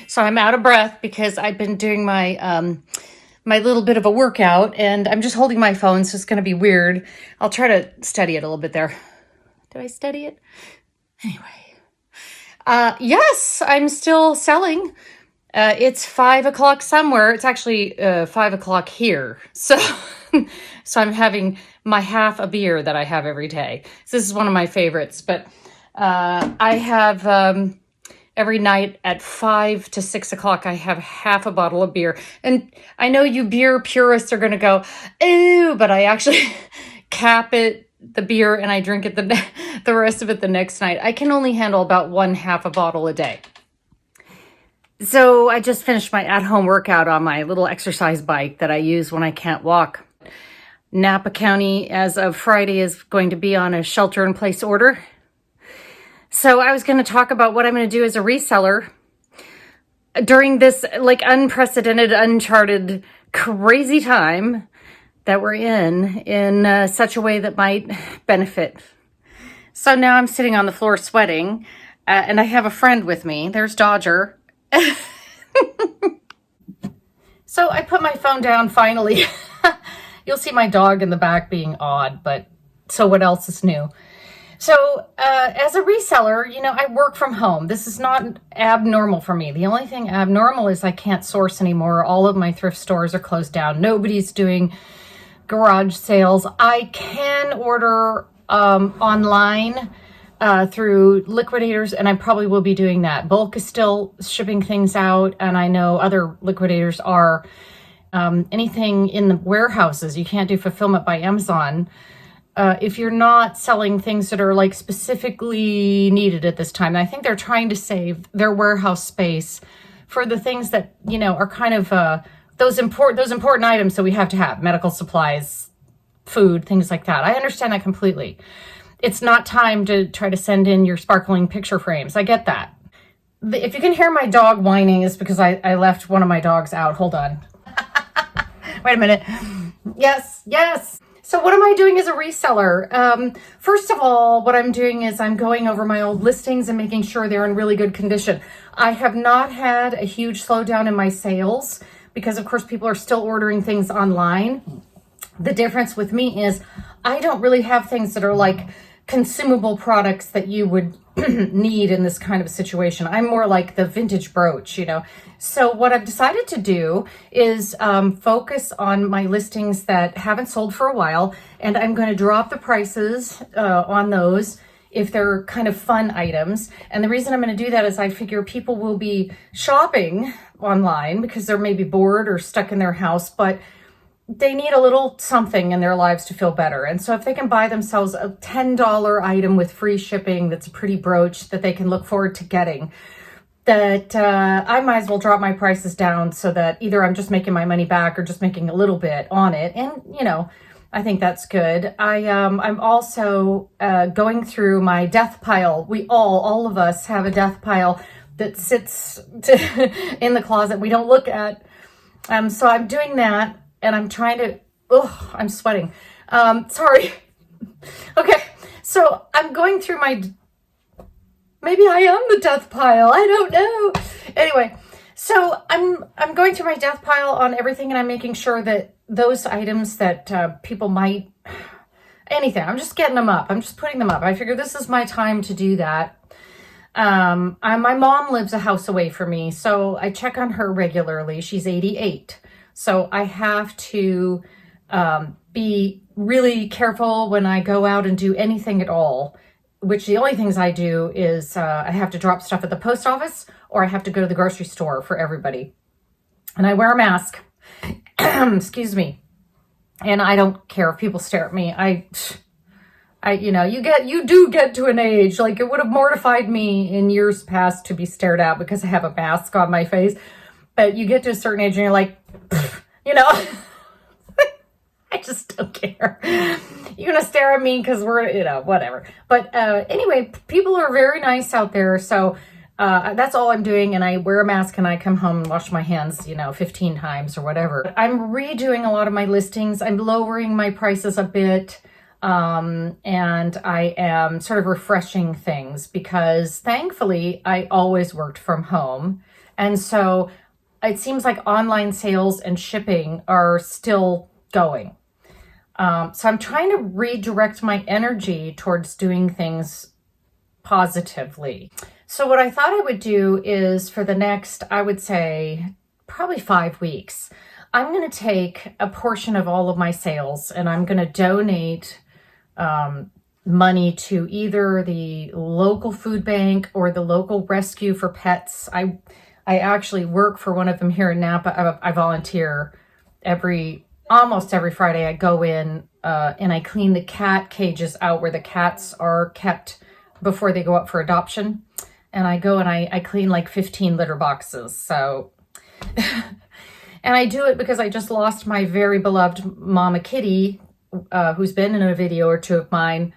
So I'm out of breath because I've been doing my little bit of a workout, and I'm just holding my phone, so it's going to be weird. I'll try to steady it a little bit there. Did I steady it? Anyway. Yes, I'm still selling. It's 5 o'clock somewhere. It's actually 5 o'clock here. So, so I'm having my half a beer that I have every day. So this is one of my favorites. But I have every night at 5 to 6 o'clock, I have half a bottle of beer. And I know you beer purists are going to go, ooh, but I actually cap it, the beer, and I drink it the rest of it the next night. I can only handle about one half a bottle a day. So I just finished my at-home workout on my little exercise bike that I use when I can't walk. Napa County, as of Friday, is going to be on a shelter-in-place order. So I was going to talk about what I'm going to do as a reseller during this unprecedented, uncharted, crazy time that we're in such a way that might benefit. So now I'm sitting on the floor sweating, and I have a friend with me. There's Dodger. So I put my phone down finally. You'll see my dog in the back being odd, but so what else is new? So as a reseller, I work from home. This is not abnormal for me. The only thing abnormal is I can't source anymore. All of my thrift stores are closed down. Nobody's doing garage sales. I can order online through liquidators, and I probably will be doing that. BULQ is still shipping things out, and I know other liquidators are. Anything in the warehouses, you can't do fulfillment by Amazon. If you're not selling things that are specifically needed at this time. I think they're trying to save their warehouse space for the things that, are kind of those important items that we have to have, medical supplies, food, things like that. I understand that completely. It's not time to try to send in your sparkling picture frames. I get that. If you can hear my dog whining, it's because I left one of my dogs out. Hold on. Wait a minute. Yes. So what am I doing as a reseller? First of all, what I'm doing is I'm going over my old listings and making sure they're in really good condition. I have not had a huge slowdown in my sales because, of course, people are still ordering things online. The difference with me is I don't really have things that are consumable products that you would need in this kind of situation. I'm more like the vintage brooch, So what I've decided to do is focus on my listings that haven't sold for a while, and I'm going to drop the prices on those if they're kind of fun items. And the reason I'm going to do that is I figure people will be shopping online because they're maybe bored or stuck in their house, but they need a little something in their lives to feel better. And so if they can buy themselves a $10 item with free shipping that's a pretty brooch that they can look forward to getting, that I might as well drop my prices down so that either I'm just making my money back or just making a little bit on it. And, I think that's good. I'm also going through my death pile. We all of us have a death pile that sits in the closet we don't look at. So I'm doing that. And I'm trying to, I'm sweating. Sorry. Okay, so I'm going through maybe I am the death pile. I don't know. Anyway, so I'm going through my death pile on everything, and I'm making sure that those items that people might, anything, I'm just getting them up. I'm just putting them up. I figure this is my time to do that. My mom lives a house away from me, so I check on her regularly. She's 88. So I have to be really careful when I go out and do anything at all, which the only things I do is I have to drop stuff at the post office or I have to go to the grocery store for everybody. And I wear a mask. Excuse me. And I don't care if people stare at me. You do get to an age, it would have mortified me in years past to be stared at because I have a mask on my face. But you get to a certain age and you're like, I just don't care. You're going to stare at me because we're, whatever. But anyway, people are very nice out there. So that's all I'm doing. And I wear a mask and I come home and wash my hands, 15 times or whatever. I'm redoing a lot of my listings. I'm lowering my prices a bit. And I am sort of refreshing things because thankfully I always worked from home. And so it seems like online sales and shipping are still going. So I'm trying to redirect my energy towards doing things positively. So what I thought I would do is for the next, I would say, probably 5 weeks, I'm going to take a portion of all of my sales and I'm going to donate money to either the local food bank or the local rescue for pets. I actually work for one of them here in Napa. I volunteer almost every Friday. I go in and I clean the cat cages out where the cats are kept before they go up for adoption. And I go and I clean like 15 litter boxes. So, and I do it because I just lost my very beloved mama kitty, who's been in a video or two of mine.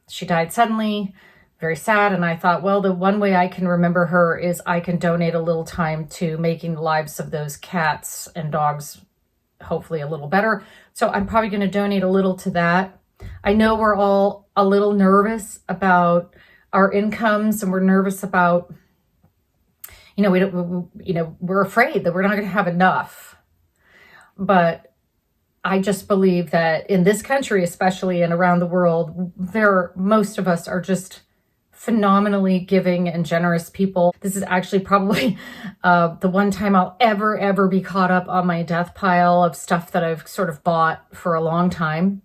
She died suddenly, very sad. And I thought, well, the one way I can remember her is I can donate a little time to making the lives of those cats and dogs hopefully a little better. So I'm probably going to donate a little to that. I know we're all a little nervous about our incomes and we're nervous about, we're afraid that we're not going to have enough. But I just believe that in this country, especially and around the world, most of us are just phenomenally giving and generous people. This is actually probably the one time I'll ever be caught up on my death pile of stuff that I've sort of bought for a long time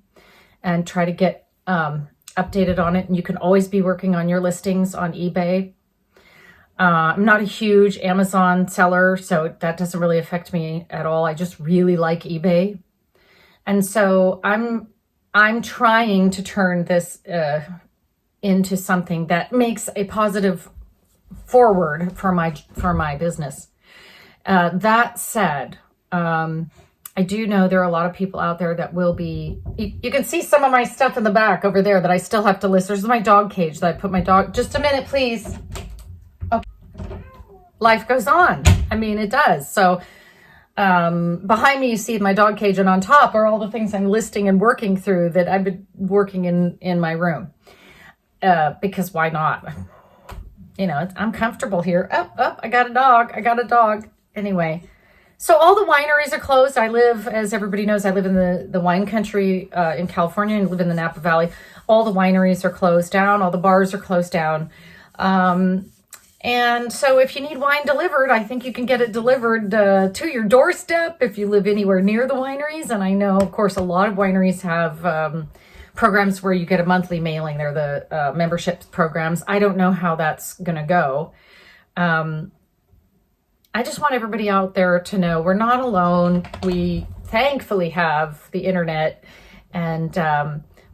and try to get updated on it. And you can always be working on your listings on eBay. I'm not a huge Amazon seller, so that doesn't really affect me at all. I just really like eBay. And so I'm trying to turn this into something that makes a positive forward for my business. That said, I do know there are a lot of people out there that will be, you can see some of my stuff in the back over there that I still have to list. There's my dog cage that I put my dog, just a minute, please. Okay. Life goes on. I mean, it does. So behind me, you see my dog cage, and on top are all the things I'm listing and working through that I've been working in my room. Because why not? I'm comfortable here. I got a dog. Anyway, so all the wineries are closed. As everybody knows, I live in the wine country in California and live in the Napa Valley. All the wineries are closed down. All the bars are closed down. And so if you need wine delivered, I think you can get it delivered to your doorstep if you live anywhere near the wineries. And I know, of course, a lot of wineries have programs where you get a monthly mailing. They're the membership programs. I don't know how that's going to go. I just want everybody out there to know we're not alone. We thankfully have the internet. And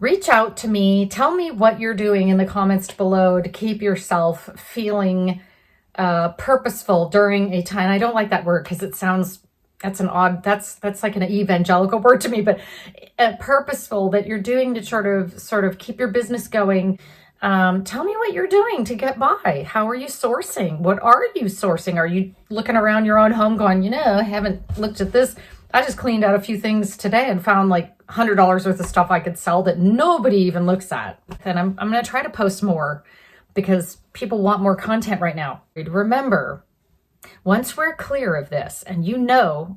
reach out to me. Tell me what you're doing in the comments below to keep yourself feeling purposeful during a time. I don't like that word because it sounds, that's like an evangelical word to me, but purposeful, that you're doing to sort of keep your business going. Tell me what you're doing to get by. How are you sourcing? What are you sourcing? Are you looking around your own home going, I haven't looked at this. I just cleaned out a few things today and found like $100 worth of stuff I could sell that nobody even looks at. And I'm going to try to post more because people want more content right now. Remember, once we're clear of this, and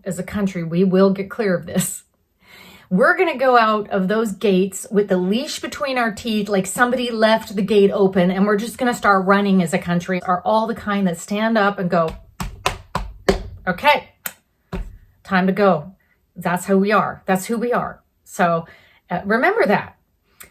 as a country, we will get clear of this, we're going to go out of those gates with the leash between our teeth, like somebody left the gate open, and we're just going to start running as a country. Are all the kind that stand up and go, okay, time to go. That's who we are. That's who we are. So remember that.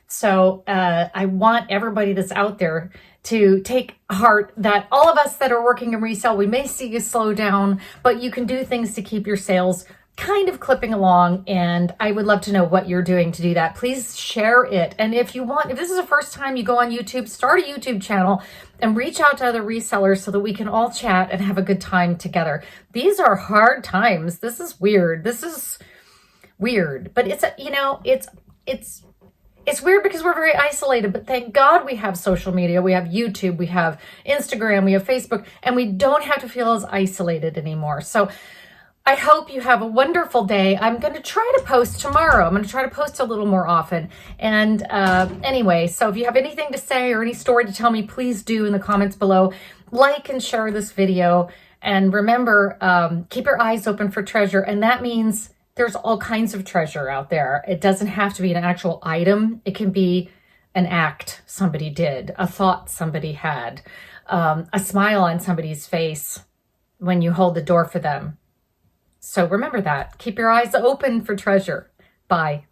So I want everybody that's out there to take heart that all of us that are working in resale, we may see you slow down, but you can do things to keep your sales kind of clipping along. And I would love to know what you're doing to do that. Please share it. And if this is the first time you go on YouTube, start a YouTube channel and reach out to other resellers so that we can all chat and have a good time together. These are hard times. This is weird. But it's weird because we're very isolated, but thank God we have social media. We have YouTube, we have Instagram, we have Facebook, and we don't have to feel as isolated anymore. So I hope you have a wonderful day. I'm going to try to post tomorrow. I'm going to try to post a little more often. And anyway, so if you have anything to say or any story to tell me, please do in the comments below. Like and share this video. And remember, keep your eyes open for treasure. And that means there's all kinds of treasure out there. It doesn't have to be an actual item. It can be an act somebody did, a thought somebody had, a smile on somebody's face when you hold the door for them. So remember that. Keep your eyes open for treasure. Bye.